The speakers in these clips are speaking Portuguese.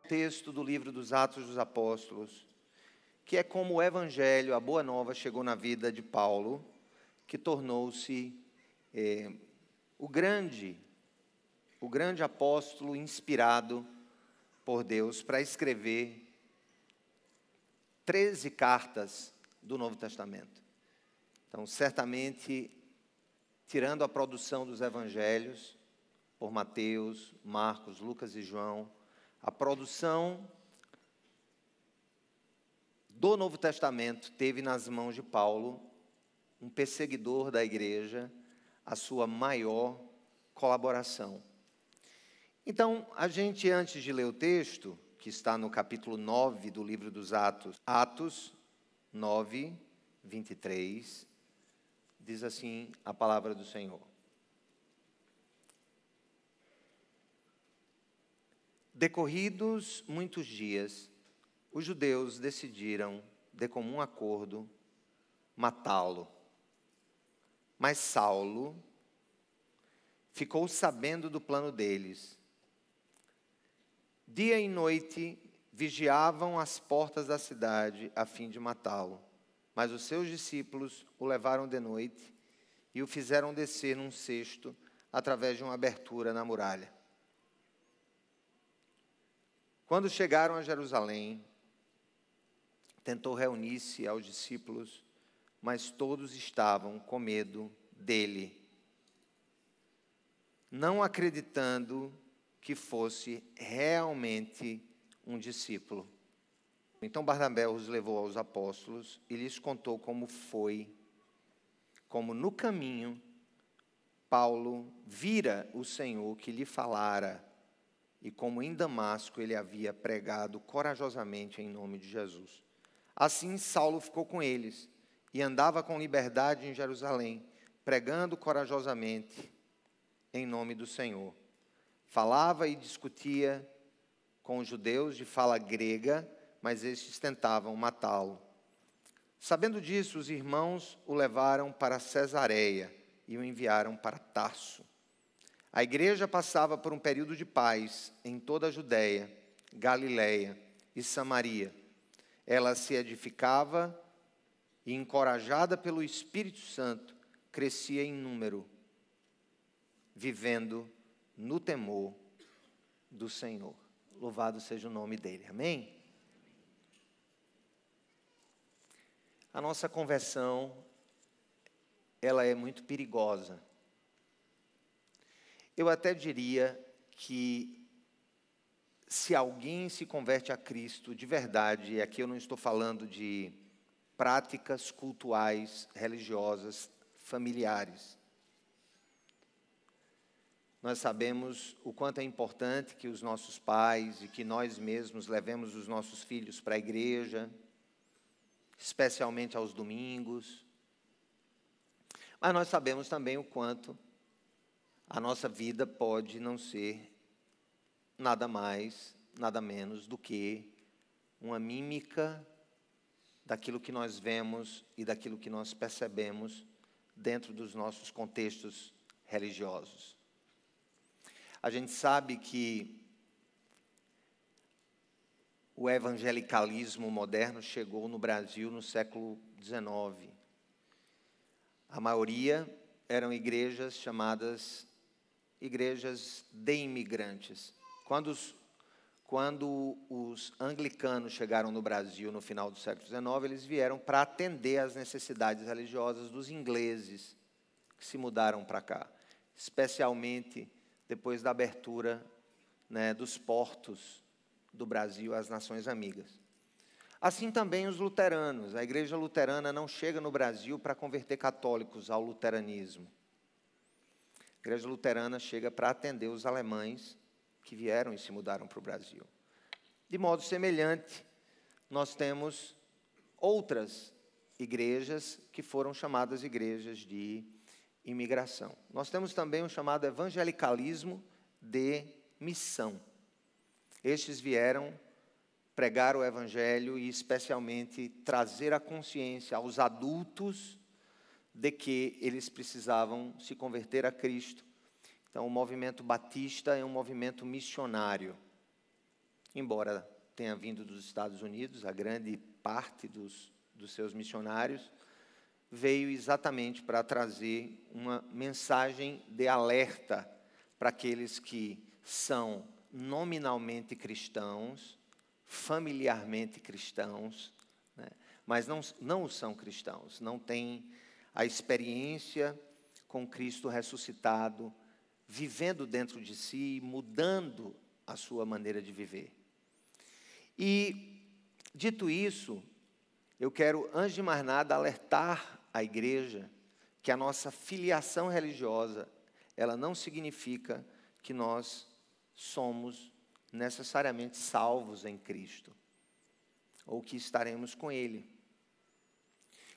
Texto do livro dos Atos dos Apóstolos, que é como o Evangelho, a Boa Nova, chegou na vida de Paulo, que tornou-se o grande apóstolo inspirado por Deus para escrever 13 cartas do Novo Testamento. Então, certamente, tirando a produção dos evangelhos, por Mateus, Marcos, Lucas e João, a produção do Novo Testamento teve nas mãos de Paulo, um perseguidor da igreja, a sua maior colaboração. Então, a gente, antes de ler o texto, que está no capítulo 9 do livro dos Atos, Atos 9, 23, diz assim a palavra do Senhor. Decorridos muitos dias, os judeus decidiram, de comum acordo, matá-lo. Mas Saulo ficou sabendo do plano deles. Dia e noite vigiavam as portas da cidade a fim de matá-lo. Mas os seus discípulos o levaram de noite e o fizeram descer num cesto através de uma abertura na muralha. Quando chegaram a Jerusalém, tentou reunir-se aos discípulos, mas todos estavam com medo dele, não acreditando que fosse realmente um discípulo. Então Barnabé os levou aos apóstolos e lhes contou como no caminho Paulo vira o Senhor que lhe falara, e como em Damasco ele havia pregado corajosamente em nome de Jesus. Assim Saulo ficou com eles e andava com liberdade em Jerusalém, pregando corajosamente em nome do Senhor. Falava e discutia com os judeus de fala grega, mas estes tentavam matá-lo. Sabendo disso, os irmãos o levaram para Cesareia e o enviaram para Tarso. A igreja passava por um período de paz em toda a Judéia, Galiléia e Samaria. Ela se edificava e, encorajada pelo Espírito Santo, crescia em número, vivendo no temor do Senhor. Louvado seja o nome dele. Amém? A nossa conversão, ela é muito perigosa. Eu até diria que se alguém se converte a Cristo de verdade, e aqui eu não estou falando de práticas cultuais, religiosas, familiares. Nós sabemos o quanto é importante que os nossos pais e que nós mesmos levemos os nossos filhos para a igreja, especialmente aos domingos. Mas nós sabemos também o quanto a nossa vida pode não ser nada mais, nada menos do que uma mímica daquilo que nós vemos e daquilo que nós percebemos dentro dos nossos contextos religiosos. A gente sabe que o evangelicalismo moderno chegou no Brasil no século XIX. A maioria eram igrejas chamadas igrejas de imigrantes. Quando os anglicanos chegaram no Brasil no final do século XIX, eles vieram para atender às necessidades religiosas dos ingleses que se mudaram para cá, especialmente depois da abertura, dos portos do Brasil às nações amigas. Assim também os luteranos. A igreja luterana não chega no Brasil para converter católicos ao luteranismo. A igreja luterana chega para atender os alemães que vieram e se mudaram para o Brasil. De modo semelhante, nós temos outras igrejas que foram chamadas igrejas de imigração. Nós temos também o chamado evangelicalismo de missão. Estes vieram pregar o evangelho e especialmente trazer a consciência aos adultos de que eles precisavam se converter a Cristo. Então, o movimento batista é um movimento missionário. embora tenha vindo dos Estados Unidos, a grande parte dos seus missionários, veio exatamente para trazer uma mensagem de alerta para aqueles que são nominalmente cristãos, familiarmente cristãos, né, mas não são cristãos, não têm a experiência com Cristo ressuscitado, vivendo dentro de si, mudando a sua maneira de viver. E, dito isso, eu quero, antes de mais nada, alertar a igreja que a nossa filiação religiosa, ela não significa que nós somos necessariamente salvos em Cristo, ou que estaremos com Ele.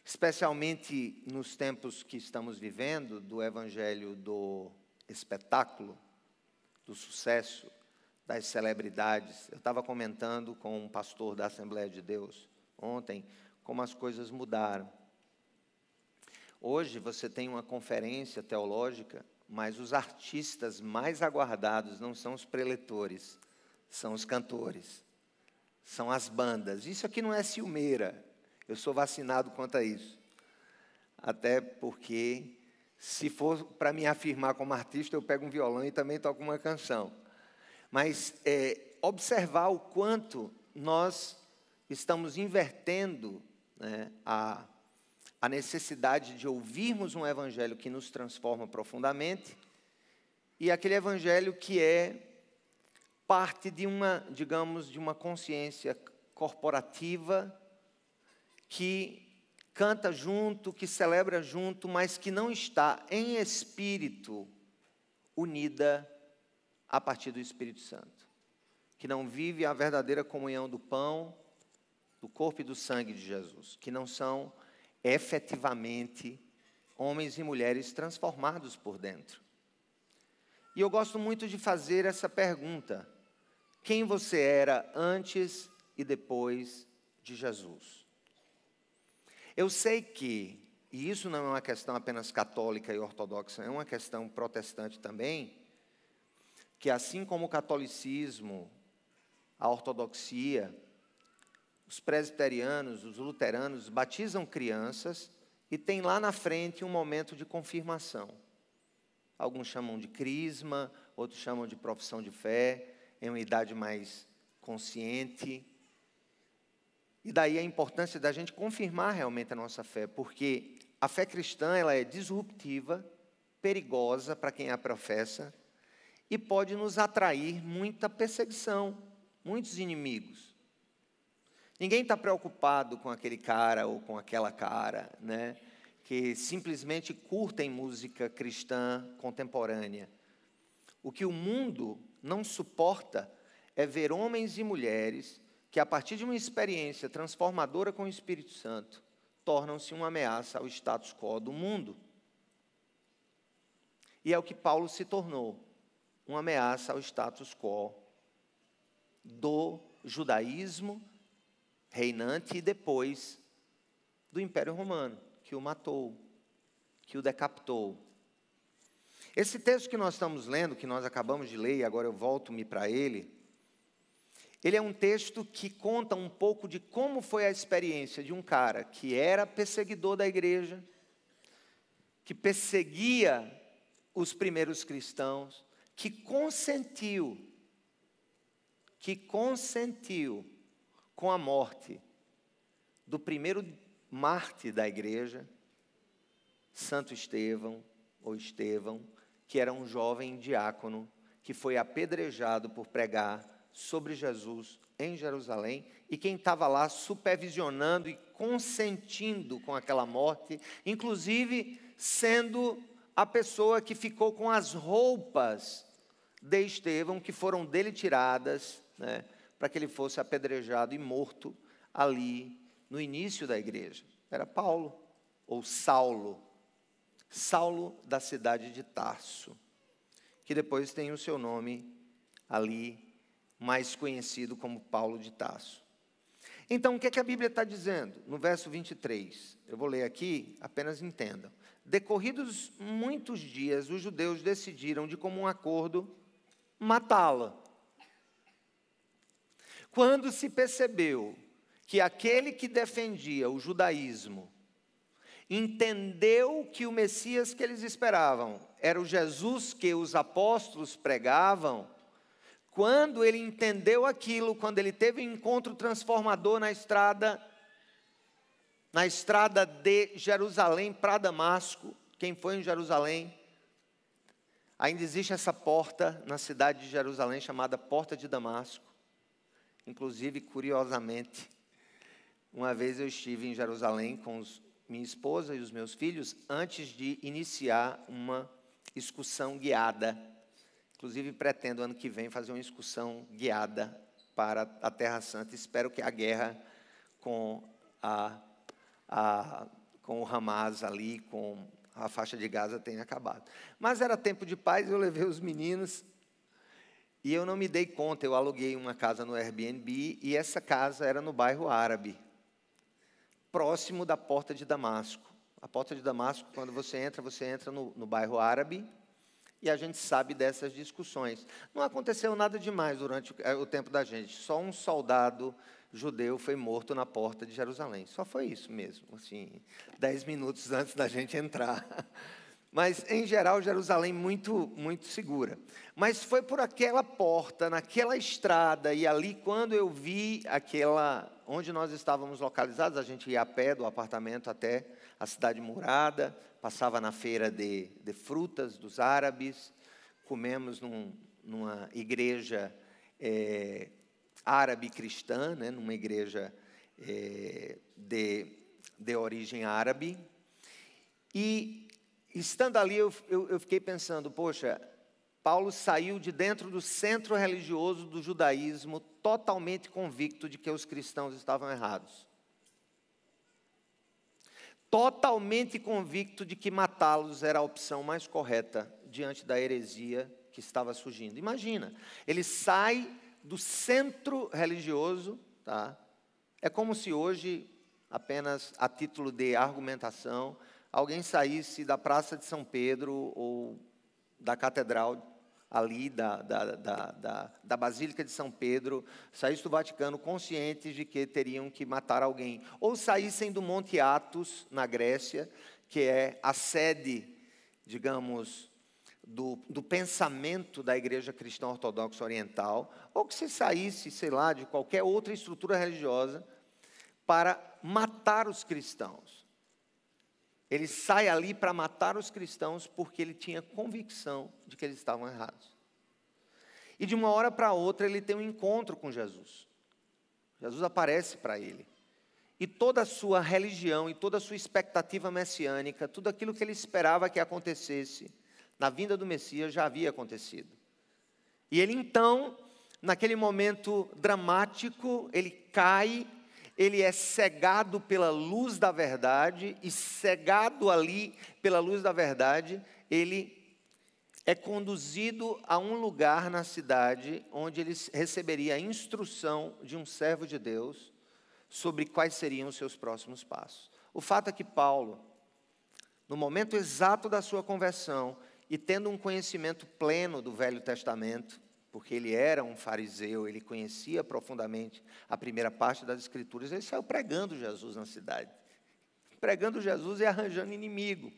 Especialmente nos tempos que estamos vivendo, do evangelho do espetáculo, do sucesso, das celebridades. Eu estava comentando com um pastor da Assembleia de Deus ontem, como as coisas mudaram. Hoje você tem uma conferência teológica, mas os artistas mais aguardados não são os preletores, são os cantores, são as bandas. Isso aqui não é ciumeira, eu sou vacinado quanto a isso. Até porque, se for para me afirmar como artista, eu pego um violão e também toco uma canção. Mas observar o quanto nós estamos invertendo, né, a necessidade de ouvirmos um evangelho que nos transforma profundamente e aquele evangelho que é parte de uma, digamos, de uma consciência corporativa que canta junto, que celebra junto, mas que não está em espírito unida a partir do Espírito Santo, que não vive a verdadeira comunhão do pão, do corpo e do sangue de Jesus, que não são efetivamente homens e mulheres transformados por dentro. E eu gosto muito de fazer essa pergunta: quem você era antes e depois de Jesus? Eu sei que, e isso não é uma questão apenas católica e ortodoxa, é uma questão protestante também, que assim como o catolicismo, a ortodoxia, os presbiterianos, os luteranos batizam crianças e tem lá na frente um momento de confirmação. Alguns chamam de crisma, outros chamam de profissão de fé, em uma idade mais consciente. E daí a importância da gente confirmar realmente a nossa fé, porque a fé cristã ela é disruptiva, perigosa para quem a professa, e pode nos atrair muita perseguição, muitos inimigos. Ninguém está preocupado com aquele cara ou com aquela cara, né, que simplesmente curtem música cristã contemporânea. O que o mundo não suporta é ver homens e mulheres que, a partir de uma experiência transformadora com o Espírito Santo, tornam-se uma ameaça ao status quo do mundo. E é o que Paulo se tornou, uma ameaça ao status quo do judaísmo reinante e depois do Império Romano, que o matou, que o decapitou. Esse texto que nós estamos lendo, que nós acabamos de ler, e agora eu volto-me para ele é um texto que conta um pouco de como foi a experiência de um cara que era perseguidor da igreja, que perseguia os primeiros cristãos, que consentiu com a morte do primeiro mártir da igreja, Santo Estevão, ou Estevão, que era um jovem diácono, que foi apedrejado por pregar sobre Jesus em Jerusalém, e quem estava lá supervisionando e consentindo com aquela morte, inclusive sendo a pessoa que ficou com as roupas de Estevão, que foram dele tiradas, né, para que ele fosse apedrejado e morto ali no início da igreja. Era Paulo, ou Saulo da cidade de Tarso, que depois tem o seu nome ali mais conhecido como Paulo de Tarso. Então, o que é que a Bíblia está dizendo? No verso 23, eu vou ler aqui, apenas entendam. Decorridos muitos dias, os judeus decidiram de comum acordo matá-lo. Quando se percebeu que aquele que defendia o judaísmo entendeu que o Messias que eles esperavam era o Jesus que os apóstolos pregavam, quando ele entendeu aquilo, quando ele teve um encontro transformador na estrada de Jerusalém para Damasco, quem foi em Jerusalém, ainda existe essa porta na cidade de Jerusalém chamada Porta de Damasco. Inclusive, curiosamente, uma vez eu estive em Jerusalém com minha esposa e os meus filhos antes de iniciar uma excursão guiada. Inclusive, pretendo ano que vem fazer uma excursão guiada para a Terra Santa. Espero que a guerra com o Hamas ali, com a faixa de Gaza tenha acabado. Mas era tempo de paz, eu levei os meninos e eu não me dei conta. Eu aluguei uma casa no Airbnb e essa casa era no bairro Árabe, próximo da Porta de Damasco. A Porta de Damasco, quando você entra no bairro Árabe, e a gente sabe dessas discussões. Não aconteceu nada demais durante o tempo da gente, só um soldado judeu foi morto na porta de Jerusalém. Só foi isso mesmo, assim, 10 minutos antes da gente entrar. Mas, em geral, Jerusalém muito, muito segura. Mas foi por aquela porta, naquela estrada, e ali, quando eu vi onde nós estávamos localizados, a gente ia a pé do apartamento até a cidade murada, passava na feira de frutas dos árabes, comemos numa igreja árabe cristã, né, numa igreja de origem árabe. E, estando ali, eu fiquei pensando, poxa, Paulo saiu de dentro do centro religioso do judaísmo totalmente convicto de que os cristãos estavam errados. Totalmente convicto de que matá-los era a opção mais correta diante da heresia que estava surgindo. Imagina, ele sai do centro religioso, tá? É como se hoje, apenas a título de argumentação, alguém saísse da Praça de São Pedro ou da Catedral ali, da Basílica de São Pedro, saísse do Vaticano conscientes de que teriam que matar alguém. Ou saíssem do Monte Athos, na Grécia, que é a sede, digamos, do pensamento da Igreja Cristã Ortodoxa Oriental, ou que se saísse, sei lá, de qualquer outra estrutura religiosa, para matar os cristãos. Ele sai ali para matar os cristãos porque ele tinha convicção de que eles estavam errados. E de uma hora para outra ele tem um encontro com Jesus. Jesus aparece para ele. E toda a sua religião e toda a sua expectativa messiânica, tudo aquilo que ele esperava que acontecesse na vinda do Messias já havia acontecido. E ele então, naquele momento dramático, ele cai, ele é cegado pela luz da verdade, e cegado ali pela luz da verdade, ele é conduzido a um lugar na cidade onde ele receberia a instrução de um servo de Deus sobre quais seriam os seus próximos passos. O fato é que Paulo, no momento exato da sua conversão, e tendo um conhecimento pleno do Velho Testamento, porque ele era um fariseu, ele conhecia profundamente a primeira parte das Escrituras, ele saiu pregando Jesus na cidade. Pregando Jesus e arranjando inimigo.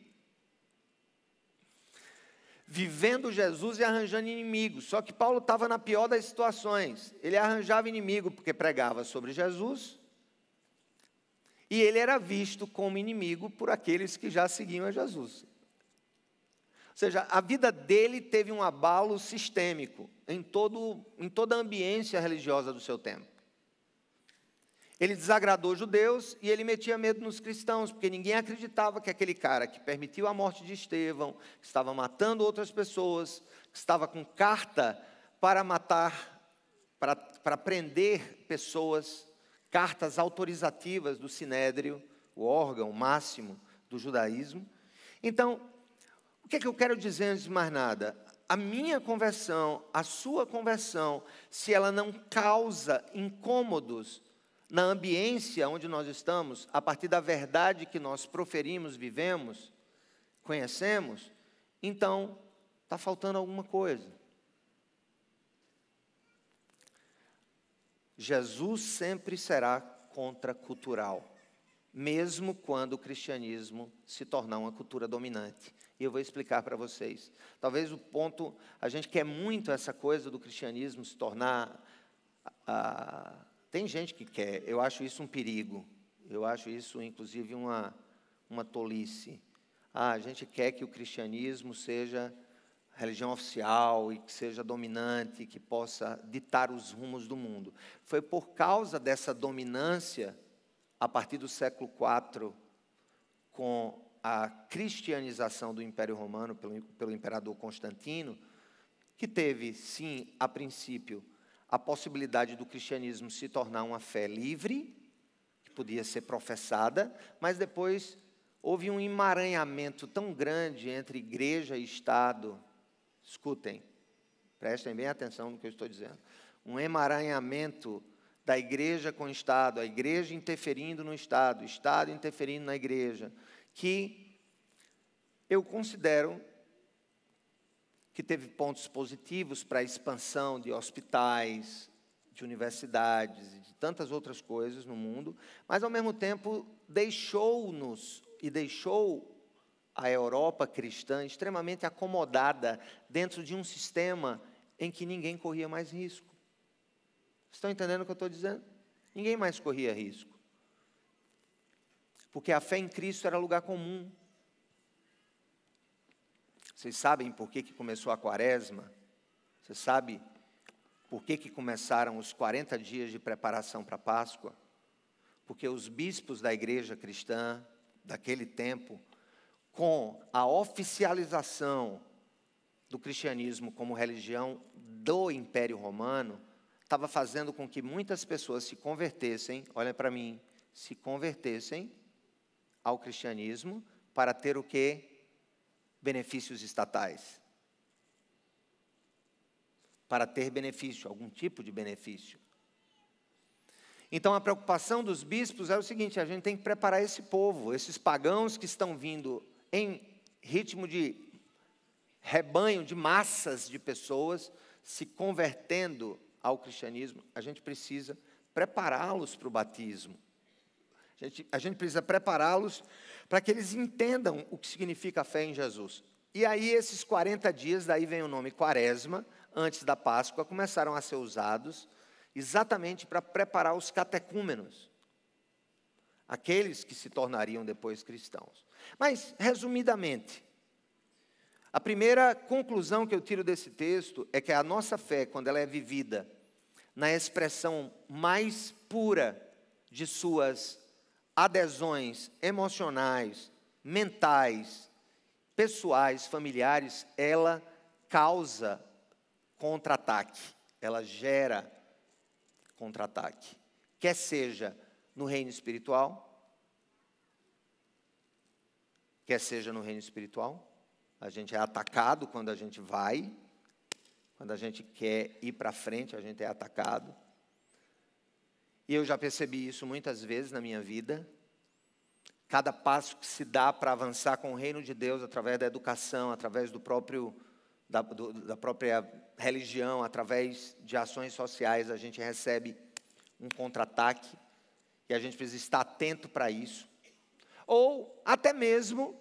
Vivendo Jesus e arranjando inimigo. Só que Paulo estava na pior das situações. Ele arranjava inimigo porque pregava sobre Jesus, e ele era visto como inimigo por aqueles que já seguiam a Jesus. Ou seja, a vida dele teve um abalo sistêmico em toda a ambiência religiosa do seu tempo. Ele desagradou os judeus e ele metia medo nos cristãos, porque ninguém acreditava que aquele cara que permitiu a morte de Estevão, que estava matando outras pessoas, que estava com carta para matar, para prender pessoas, cartas autorizativas do Sinédrio, o órgão máximo do judaísmo. Então, o que é que eu quero dizer antes de mais nada? A minha conversão, a sua conversão, se ela não causa incômodos na ambiência onde nós estamos, a partir da verdade que nós proferimos, vivemos, conhecemos, então está faltando alguma coisa. Jesus sempre será contracultural, mesmo quando o cristianismo se tornar uma cultura dominante. E eu vou explicar para vocês. Talvez o ponto, a gente quer muito essa coisa do cristianismo se tornar... tem gente que quer, eu acho isso um perigo. Eu acho isso, inclusive, uma tolice. A gente quer que o cristianismo seja a religião oficial e que seja dominante, que possa ditar os rumos do mundo. Foi por causa dessa dominância, a partir do século IV, com a cristianização do Império Romano pelo imperador Constantino, que teve, sim, a princípio, a possibilidade do cristianismo se tornar uma fé livre, que podia ser professada, mas depois houve um emaranhamento tão grande entre igreja e Estado. Escutem, prestem bem atenção no que eu estou dizendo. Um emaranhamento da igreja com o Estado, a igreja interferindo no Estado, o Estado interferindo na igreja, que eu considero que teve pontos positivos para a expansão de hospitais, de universidades e de tantas outras coisas no mundo, mas, ao mesmo tempo, deixou-nos e deixou a Europa cristã extremamente acomodada dentro de um sistema em que ninguém corria mais risco. Estão entendendo o que eu estou dizendo? Ninguém mais corria risco. Porque a fé em Cristo era lugar comum. Vocês sabem por que começou a quaresma? Você sabe por que começaram os 40 dias de preparação para a Páscoa? Porque os bispos da igreja cristã daquele tempo, com a oficialização do cristianismo como religião do Império Romano, estava fazendo com que muitas pessoas se convertessem, olhem para mim, se convertessem ao cristianismo para ter o quê? Benefícios estatais. Para ter benefício, algum tipo de benefício. Então, a preocupação dos bispos é o seguinte: a gente tem que preparar esse povo, esses pagãos que estão vindo em ritmo de rebanho, de massas de pessoas se convertendo ao cristianismo. A gente precisa prepará-los para o batismo. A gente precisa prepará-los para que eles entendam o que significa a fé em Jesus. E aí, esses 40 dias, daí vem o nome quaresma, antes da Páscoa, começaram a ser usados exatamente para preparar os catecúmenos, aqueles que se tornariam depois cristãos. Mas, resumidamente, a primeira conclusão que eu tiro desse texto é que a nossa fé, quando ela é vivida na expressão mais pura de suas adesões emocionais, mentais, pessoais, familiares, ela causa contra-ataque, ela gera contra-ataque, quer seja no reino espiritual, quer seja no reino espiritual, a gente é atacado quando a gente vai, quando a gente quer ir para frente, a gente é atacado. E eu já percebi isso muitas vezes na minha vida. Cada passo que se dá para avançar com o reino de Deus, através da educação, através da própria religião, através de ações sociais, a gente recebe um contra-ataque, e a gente precisa estar atento para isso. Ou até mesmo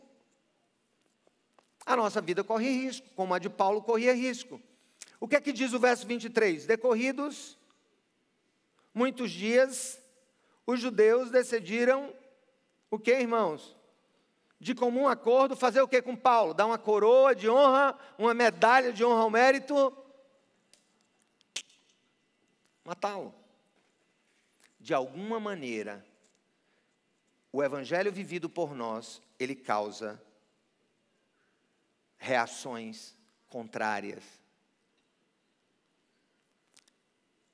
a nossa vida corre risco, como a de Paulo corria risco. O que é que diz o verso 23? Decorridos muitos dias, os judeus decidiram o que, irmãos? De comum acordo, fazer o que com Paulo? Dar uma coroa de honra, uma medalha de honra ao mérito? Matá-lo. De alguma maneira, o evangelho vivido por nós, ele causa reações contrárias.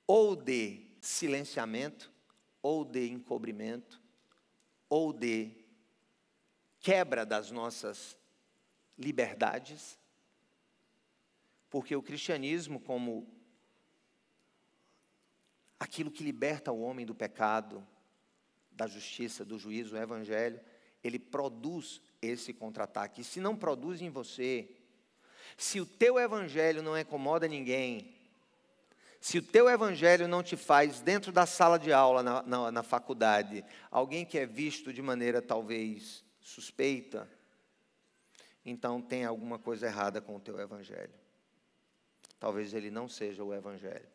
Ou de silenciamento, ou de encobrimento, ou de quebra das nossas liberdades, porque o cristianismo, como aquilo que liberta o homem do pecado, da justiça, do juízo, o evangelho, ele produz esse contra-ataque. E se não produz em você, se o teu evangelho não incomoda ninguém, Se o teu evangelho não te faz, dentro da sala de aula, na faculdade, alguém que é visto de maneira talvez suspeita, então tem alguma coisa errada com o teu evangelho. Talvez ele não seja o evangelho.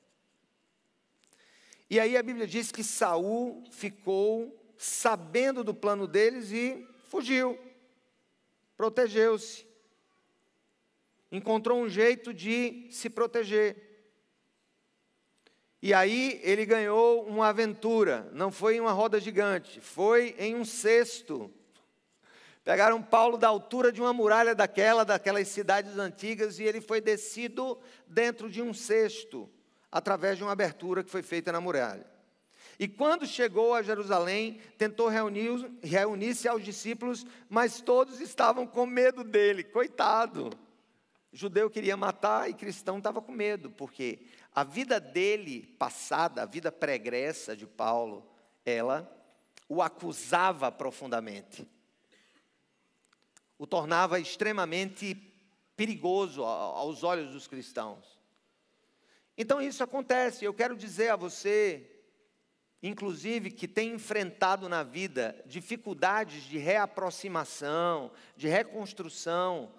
E aí a Bíblia diz que Saul ficou sabendo do plano deles e fugiu, protegeu-se, encontrou um jeito de se proteger. E aí ele ganhou uma aventura, não foi em uma roda gigante, foi em um cesto. Pegaram Paulo da altura de uma muralha daquelas cidades antigas, e ele foi descido dentro de um cesto, através de uma abertura que foi feita na muralha. E quando chegou a Jerusalém, tentou reunir-se aos discípulos, mas todos estavam com medo dele, coitado. Judeu queria matar e cristão estava com medo, porque a vida dele passada, a vida pregressa de Paulo, ela o acusava profundamente. O tornava extremamente perigoso aos olhos dos cristãos. Então isso acontece. Eu quero dizer a você, inclusive, que tem enfrentado na vida dificuldades de reaproximação, de reconstrução,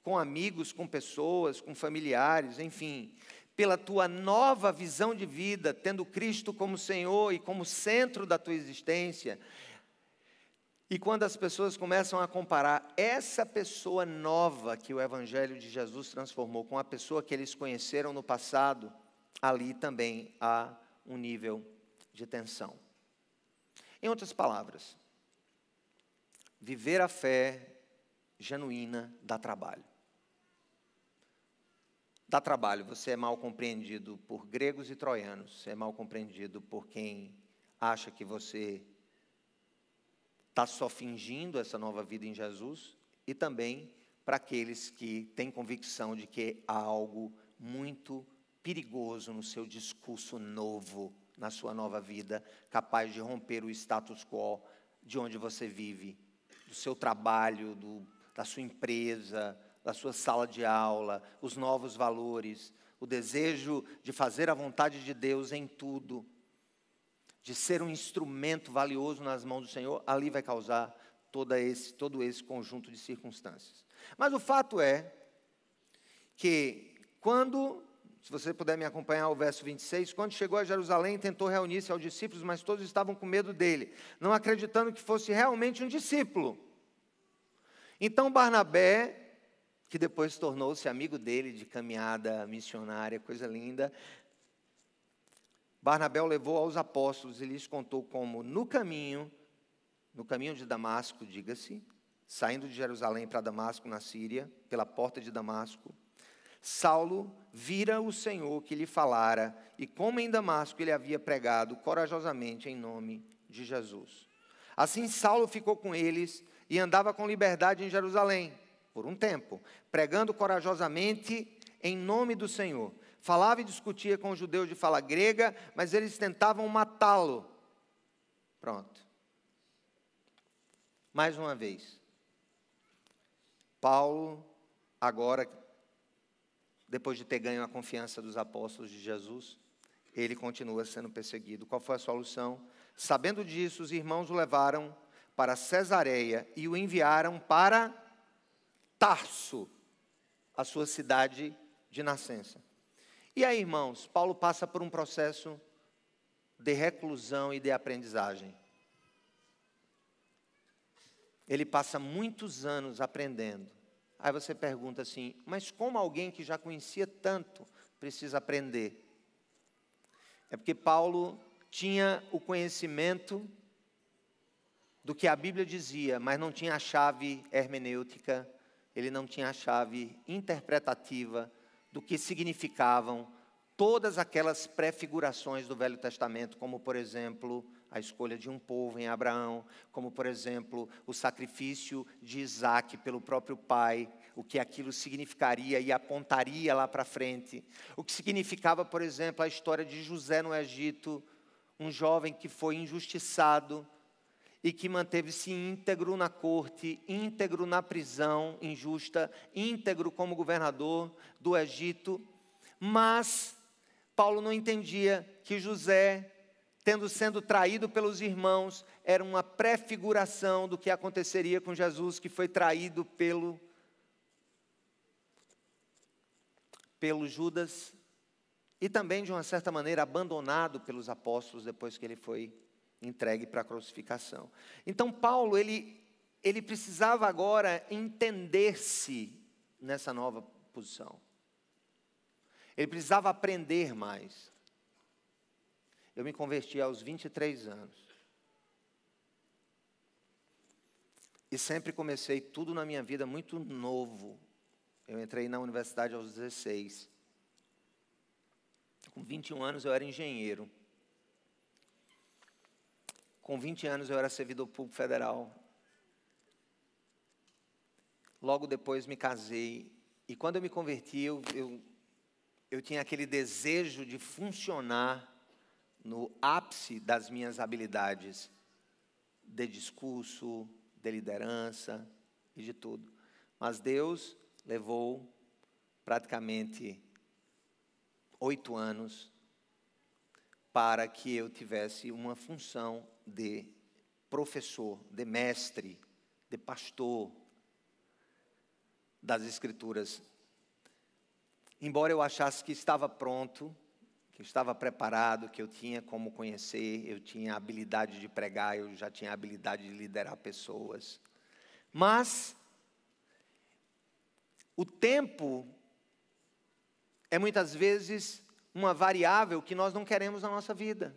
com amigos, com pessoas, com familiares, enfim, pela tua nova visão de vida, tendo Cristo como Senhor e como centro da tua existência. E quando as pessoas começam a comparar essa pessoa nova que o Evangelho de Jesus transformou com a pessoa que eles conheceram no passado, ali também há um nível de tensão. Em outras palavras, viver a fé genuína dá trabalho. Dá trabalho, você é mal compreendido por gregos e troianos, você é mal compreendido por quem acha que você está só fingindo essa nova vida em Jesus, e também para aqueles que têm convicção de que há algo muito perigoso no seu discurso novo, na sua nova vida, capaz de romper o status quo de onde você vive, do seu trabalho, da sua empresa, da sua sala de aula, os novos valores, o desejo de fazer a vontade de Deus em tudo, de ser um instrumento valioso nas mãos do Senhor, ali vai causar todo esse conjunto de circunstâncias. Mas o fato é que se você puder me acompanhar o verso 26, quando chegou a Jerusalém, tentou reunir-se aos discípulos, mas todos estavam com medo dele, não acreditando que fosse realmente um discípulo. Então Barnabé, que depois tornou-se amigo dele de caminhada missionária, coisa linda, Barnabé o levou aos apóstolos e lhes contou como no caminho de Damasco, diga-se, saindo de Jerusalém para Damasco, na Síria, pela porta de Damasco, Saulo vira o Senhor que lhe falara, e como em Damasco ele havia pregado corajosamente em nome de Jesus. Assim Saulo ficou com eles e andava com liberdade em Jerusalém, por um tempo, pregando corajosamente em nome do Senhor. Falava e discutia com os judeus de fala grega, mas eles tentavam matá-lo. Pronto. Mais uma vez. Paulo, agora, depois de ter ganho a confiança dos apóstolos de Jesus, ele continua sendo perseguido. Qual foi a solução? Sabendo disso, os irmãos o levaram para Cesareia e o enviaram para Tarso, a sua cidade de nascença. E aí, irmãos, Paulo passa por um processo de reclusão e de aprendizagem. Ele passa muitos anos aprendendo. Aí você pergunta assim, mas como alguém que já conhecia tanto precisa aprender? É porque Paulo tinha o conhecimento do que a Bíblia dizia, mas não tinha a chave hermenêutica, ele não tinha a chave interpretativa do que significavam todas aquelas prefigurações do Velho Testamento, como, por exemplo, a escolha de um povo em Abraão, como, por exemplo, o sacrifício de Isaac pelo próprio pai, o que aquilo significaria e apontaria lá para frente. O que significava, por exemplo, a história de José no Egito, um jovem que foi injustiçado e que manteve-se íntegro na corte, íntegro na prisão injusta, íntegro como governador do Egito, mas Paulo não entendia que José, sendo traído pelos irmãos, era uma prefiguração do que aconteceria com Jesus, que foi traído pelo Judas, e também, de uma certa maneira, abandonado pelos apóstolos depois que ele foi entregue para a crucificação. Então, Paulo, ele precisava agora entender-se nessa nova posição. Ele precisava aprender mais. Eu me converti aos 23 anos. E sempre comecei tudo na minha vida muito novo. Eu entrei na universidade aos 16. Com 21 anos eu era engenheiro. Com 20 anos eu era servidor público federal. Logo depois me casei. E quando eu me converti, eu tinha aquele desejo de funcionar no ápice das minhas habilidades de discurso, de liderança e de tudo. Mas Deus levou praticamente 8 anos para que eu tivesse uma função de professor, de mestre, de pastor das Escrituras. Embora eu achasse que estava pronto, que eu estava preparado, que eu tinha como conhecer, eu tinha a habilidade de pregar, eu já tinha a habilidade de liderar pessoas. Mas o tempo é muitas vezes uma variável que nós não queremos na nossa vida.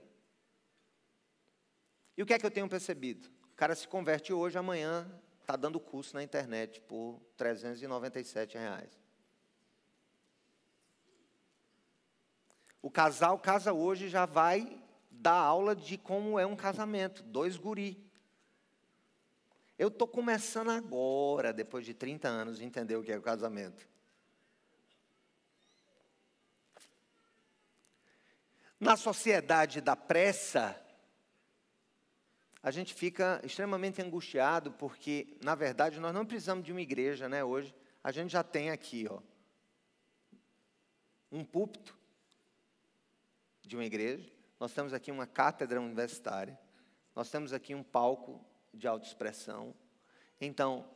E o que é que eu tenho percebido? O cara se converte hoje, amanhã está dando curso na internet por R$ 397. O casal casa hoje, já vai dar aula de como é um casamento. 2 guri. Eu estou começando agora, depois de 30 anos, a entender o que é o casamento. Na sociedade da pressa, a gente fica extremamente angustiado, porque, na verdade, nós não precisamos de uma igreja, né, hoje. A gente já tem aqui, ó, um púlpito de uma igreja, nós temos aqui uma cátedra universitária, nós temos aqui um palco de autoexpressão. Então,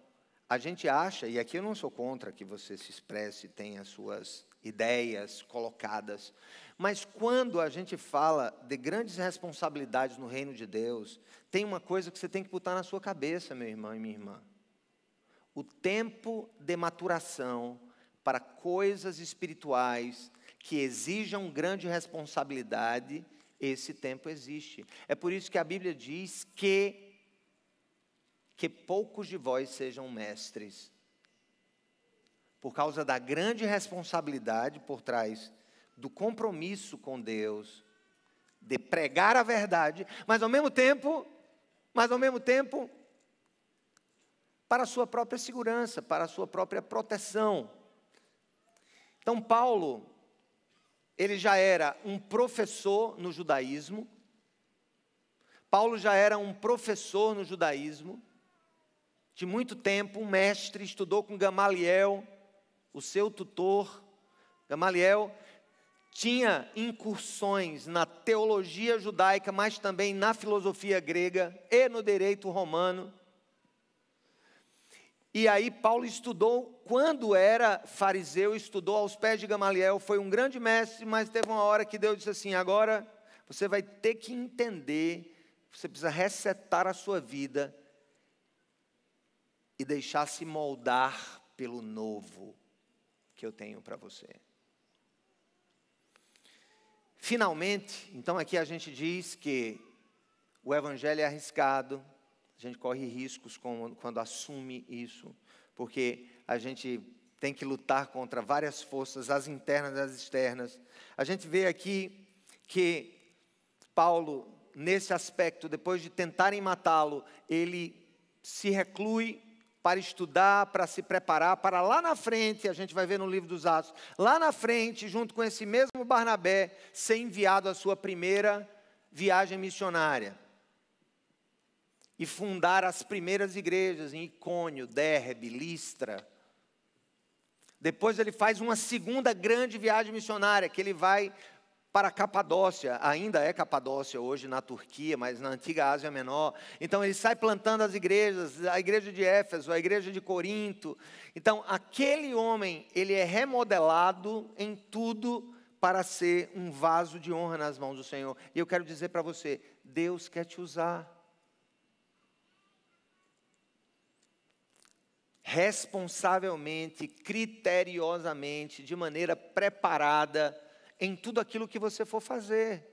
a gente acha, e aqui eu não sou contra que você se expresse, tenha as suas ideias colocadas, mas quando a gente fala de grandes responsabilidades no reino de Deus, tem uma coisa que você tem que botar na sua cabeça, meu irmão e minha irmã. O tempo de maturação para coisas espirituais que exijam grande responsabilidade, esse tempo existe. É por isso que a Bíblia diz que poucos de vós sejam mestres. Por causa da grande responsabilidade por trás do compromisso com Deus, de pregar a verdade, mas ao mesmo tempo, para a sua própria segurança, para a sua própria proteção. Então, Paulo, ele já era um professor no judaísmo. Paulo já era um professor no judaísmo, de muito tempo, um mestre, estudou com Gamaliel, o seu tutor. Gamaliel tinha incursões na teologia judaica, mas também na filosofia grega e no direito romano. E aí Paulo estudou, quando era fariseu, estudou aos pés de Gamaliel, foi um grande mestre, mas teve uma hora que Deus disse assim: agora você vai ter que entender, você precisa resetar a sua vida e deixar-se moldar pelo novo que eu tenho para você. Finalmente, então aqui a gente diz que o evangelho é arriscado, a gente corre riscos quando assume isso, porque a gente tem que lutar contra várias forças, as internas e as externas. A gente vê aqui que Paulo, nesse aspecto, depois de tentarem matá-lo, ele se reclui para estudar, para se preparar, para lá na frente, a gente vai ver no livro dos Atos, lá na frente, junto com esse mesmo Barnabé, ser enviado à sua primeira viagem missionária. E fundar as primeiras igrejas em Icônio, Derbe, Listra. Depois ele faz uma segunda grande viagem missionária, que ele vai para a Capadócia, ainda é Capadócia hoje na Turquia, mas na antiga Ásia Menor. Então ele sai plantando as igrejas, a igreja de Éfeso, a igreja de Corinto. Então aquele homem, ele é remodelado em tudo para ser um vaso de honra nas mãos do Senhor. E eu quero dizer para você, Deus quer te usar. Responsavelmente, criteriosamente, de maneira preparada, em tudo aquilo que você for fazer.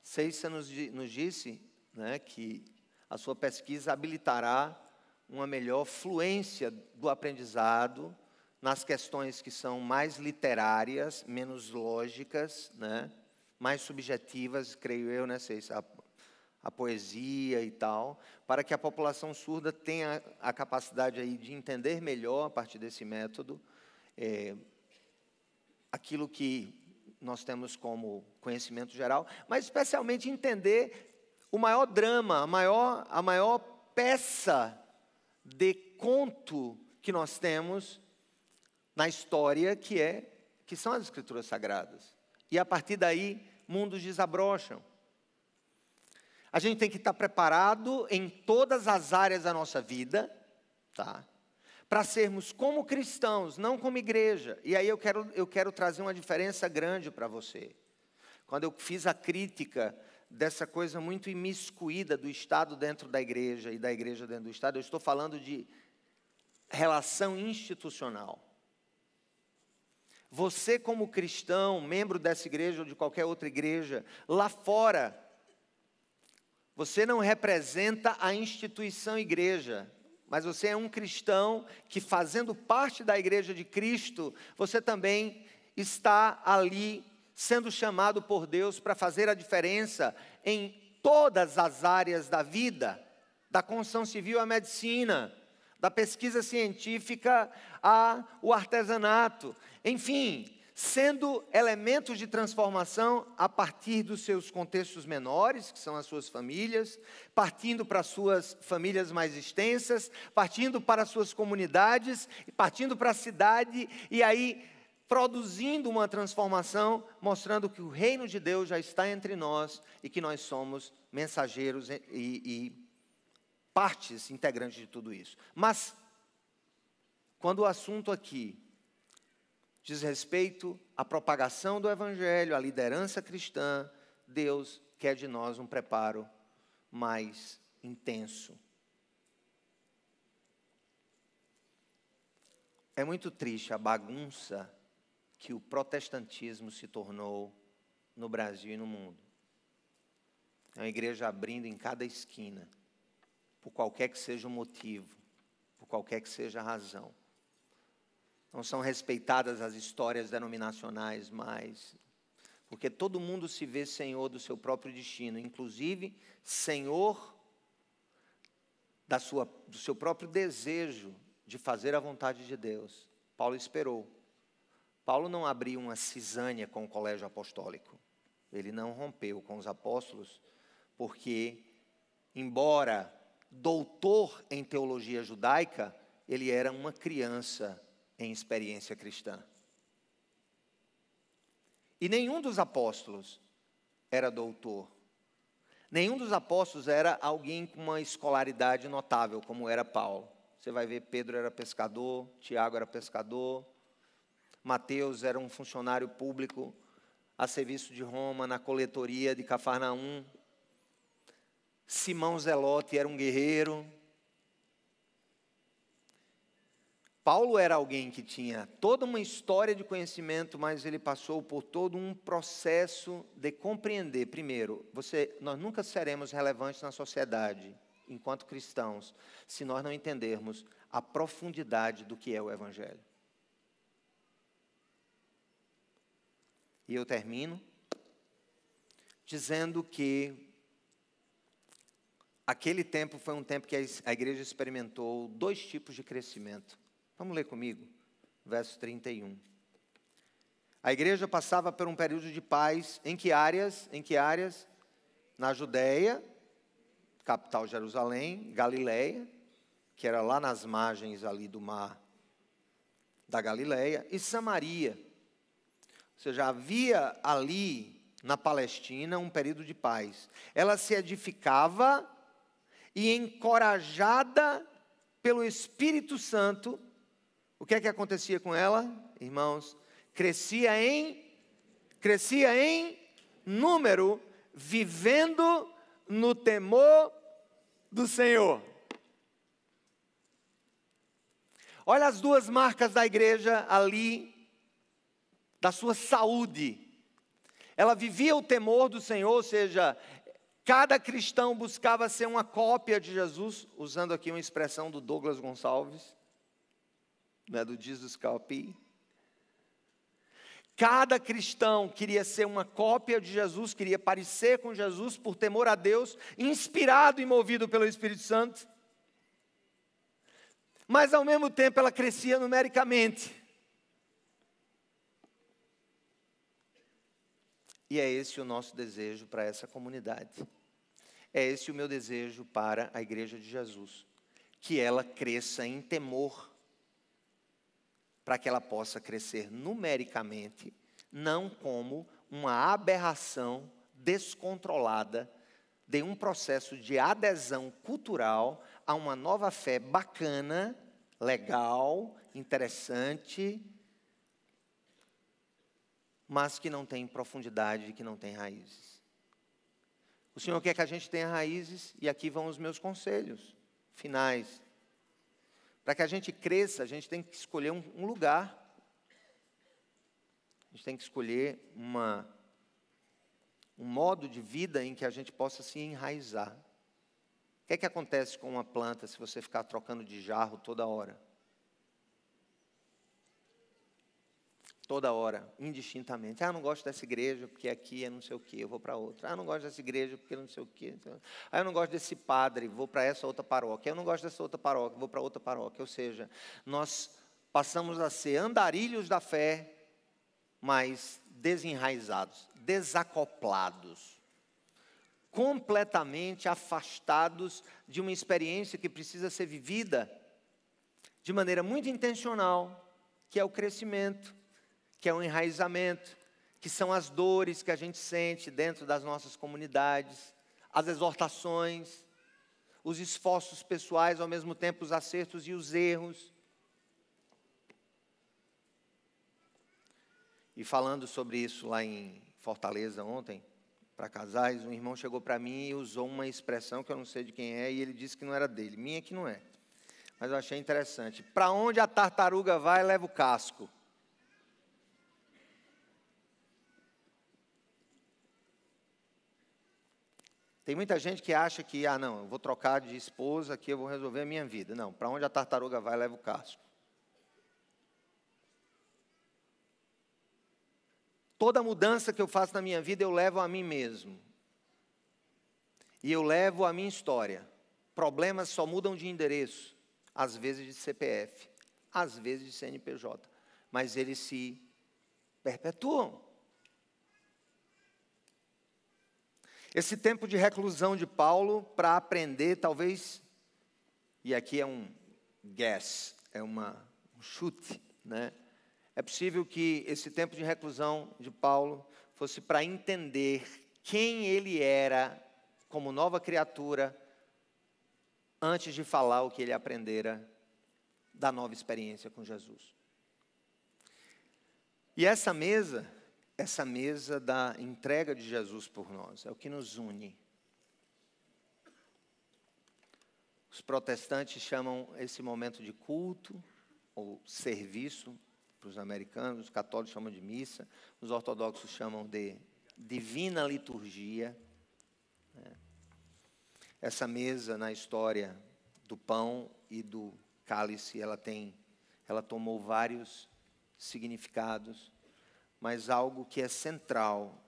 Ceissa nos disse, né, que a sua pesquisa habilitará uma melhor fluência do aprendizado nas questões que são mais literárias, menos lógicas, né, mais subjetivas, creio eu, né, Ceissa, a poesia e tal, para que a população surda tenha a capacidade aí de entender melhor, a partir desse método, aquilo que nós temos como conhecimento geral, mas especialmente entender o maior drama, a maior peça de conto que nós temos na história, que são as Escrituras Sagradas. E a partir daí, mundos desabrocham. A gente tem que estar preparado em todas as áreas da nossa vida, tá? Para sermos como cristãos, não como igreja. E aí eu quero trazer uma diferença grande para você. Quando eu fiz a crítica dessa coisa muito imiscuída do Estado dentro da igreja e da igreja dentro do Estado, eu estou falando de relação institucional. Você como cristão, membro dessa igreja ou de qualquer outra igreja, lá fora, você não representa a instituição igreja, mas você é um cristão que, fazendo parte da igreja de Cristo, você também está ali sendo chamado por Deus para fazer a diferença em todas as áreas da vida, da construção civil à medicina, da pesquisa científica ao artesanato, enfim, sendo elementos de transformação a partir dos seus contextos menores, que são as suas famílias, partindo para as suas famílias mais extensas, partindo para as suas comunidades, partindo para a cidade, e aí produzindo uma transformação, mostrando que o reino de Deus já está entre nós e que nós somos mensageiros e partes integrantes de tudo isso. Mas, quando o assunto aqui diz respeito à propagação do Evangelho, à liderança cristã, Deus quer de nós um preparo mais intenso. É muito triste a bagunça que o protestantismo se tornou no Brasil e no mundo. É uma igreja abrindo em cada esquina, por qualquer que seja o motivo, por qualquer que seja a razão. Não são respeitadas as histórias denominacionais mais, porque todo mundo se vê senhor do seu próprio destino, inclusive senhor do seu próprio desejo de fazer a vontade de Deus. Paulo esperou. Paulo não abriu uma cisânia com o colégio apostólico. Ele não rompeu com os apóstolos, porque, embora doutor em teologia judaica, ele era uma criança em experiência cristã. E nenhum dos apóstolos era doutor. Nenhum dos apóstolos era alguém com uma escolaridade notável, como era Paulo. Você vai ver, Pedro era pescador, Tiago era pescador, Mateus era um funcionário público a serviço de Roma, na coletoria de Cafarnaum. Simão Zelote era um guerreiro. Paulo era alguém que tinha toda uma história de conhecimento, mas ele passou por todo um processo de compreender. Primeiro, nós nunca seremos relevantes na sociedade, enquanto cristãos, se nós não entendermos a profundidade do que é o Evangelho. E eu termino dizendo que aquele tempo foi um tempo que a igreja experimentou 2 tipos de crescimento. Vamos ler comigo, verso 31. A igreja passava por um período de paz, em que áreas? Na Judéia, capital Jerusalém, Galileia, que era lá nas margens ali do mar da Galileia, e Samaria, seja, havia ali na Palestina um período de paz. Ela se edificava e, encorajada pelo Espírito Santo, o que é que acontecia com ela, irmãos? Crescia em número, vivendo no temor do Senhor. Olha as duas marcas da igreja ali, da sua saúde. Ela vivia o temor do Senhor, ou seja, cada cristão buscava ser uma cópia de Jesus, usando aqui uma expressão do Douglas Gonçalves, né, do Jesus Calpi. Cada cristão queria ser uma cópia de Jesus, queria parecer com Jesus por temor a Deus, inspirado e movido pelo Espírito Santo. Mas ao mesmo tempo ela crescia numericamente. E é esse o nosso desejo para essa comunidade. É esse o meu desejo para a Igreja de Jesus. Que ela cresça em temor, para que ela possa crescer numericamente, não como uma aberração descontrolada de um processo de adesão cultural a uma nova fé bacana, legal, interessante, mas que não tem profundidade, que não tem raízes. O Senhor quer que a gente tenha raízes, e aqui vão os meus conselhos finais. Para que a gente cresça, a gente tem que escolher um lugar. A gente tem que escolher um modo de vida em que a gente possa se enraizar. O que é que acontece com uma planta se você ficar trocando de jarro toda hora? Toda hora, indistintamente. Ah, não gosto dessa igreja porque aqui é não sei o quê, eu vou para outra. Ah, não gosto dessa igreja porque não sei o quê. Ah, eu não gosto desse padre, vou para essa outra paróquia. Eu não gosto dessa outra paróquia, vou para outra paróquia. Ou seja, nós passamos a ser andarilhos da fé, mas desenraizados, desacoplados, completamente afastados de uma experiência que precisa ser vivida de maneira muito intencional, que é o crescimento, que é o enraizamento, que são as dores que a gente sente dentro das nossas comunidades, as exortações, os esforços pessoais, ao mesmo tempo os acertos e os erros. E falando sobre isso lá em Fortaleza ontem, para casais, um irmão chegou para mim e usou uma expressão que eu não sei de quem é, e ele disse que não era dele, minha que não é. Mas eu achei interessante. Para onde a tartaruga vai, leva o casco. Tem muita gente que acha que, não, eu vou trocar de esposa, aqui eu vou resolver a minha vida. Não, para onde a tartaruga vai, leva o casco. Toda mudança que eu faço na minha vida, eu levo a mim mesmo. E eu levo a minha história. Problemas só mudam de endereço, às vezes de CPF, às vezes de CNPJ, mas eles se perpetuam. Esse tempo de reclusão de Paulo para aprender, talvez, e aqui é um guess, é um chute, né? É possível que esse tempo de reclusão de Paulo fosse para entender quem ele era como nova criatura, antes de falar o que ele aprendera da nova experiência com Jesus. E essa mesa da entrega de Jesus por nós, é o que nos une. Os protestantes chamam esse momento de culto, ou serviço, para os americanos, os católicos chamam de missa, os ortodoxos chamam de divina liturgia. Essa mesa na história do pão e do cálice, ela tomou vários significados, mas algo que é central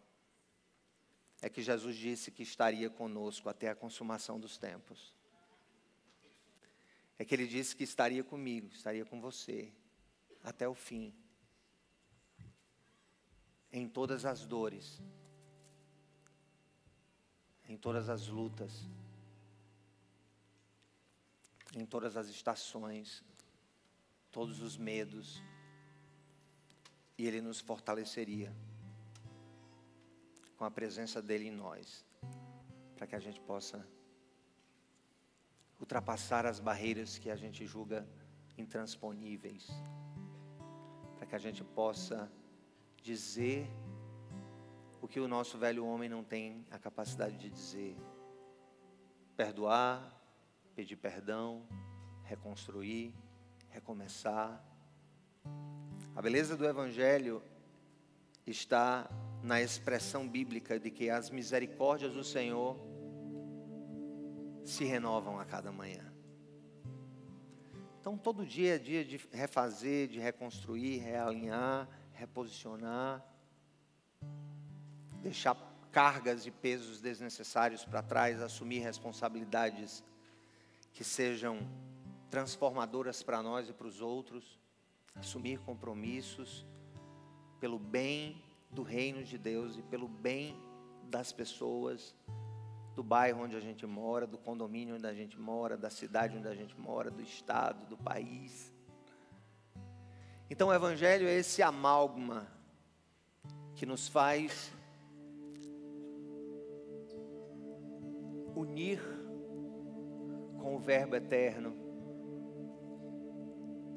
é que Jesus disse que estaria conosco até a consumação dos tempos. É que Ele disse que estaria comigo, estaria com você, até o fim. Em todas as dores, em todas as lutas, em todas as estações, todos os medos, e Ele nos fortaleceria com a presença dEle em nós, para que a gente possa ultrapassar as barreiras que a gente julga intransponíveis, para que a gente possa dizer o que o nosso velho homem não tem a capacidade de dizer: perdoar, pedir perdão, reconstruir, recomeçar. A beleza do Evangelho está na expressão bíblica de que as misericórdias do Senhor se renovam a cada manhã. Então, todo dia é dia de refazer, de reconstruir, realinhar, reposicionar, deixar cargas e pesos desnecessários para trás, assumir responsabilidades que sejam transformadoras para nós e para os outros, assumir compromissos pelo bem do reino de Deus e pelo bem das pessoas, do bairro onde a gente mora, do condomínio onde a gente mora, da cidade onde a gente mora, do estado, do país. Então o Evangelho é esse amálgama que nos faz unir com o Verbo eterno.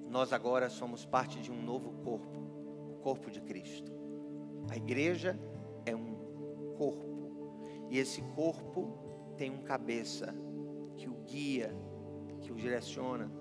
Nós agora somos parte de um novo corpo, o corpo de Cristo. A igreja é um corpo, e esse corpo tem um cabeça que o guia, que o direciona,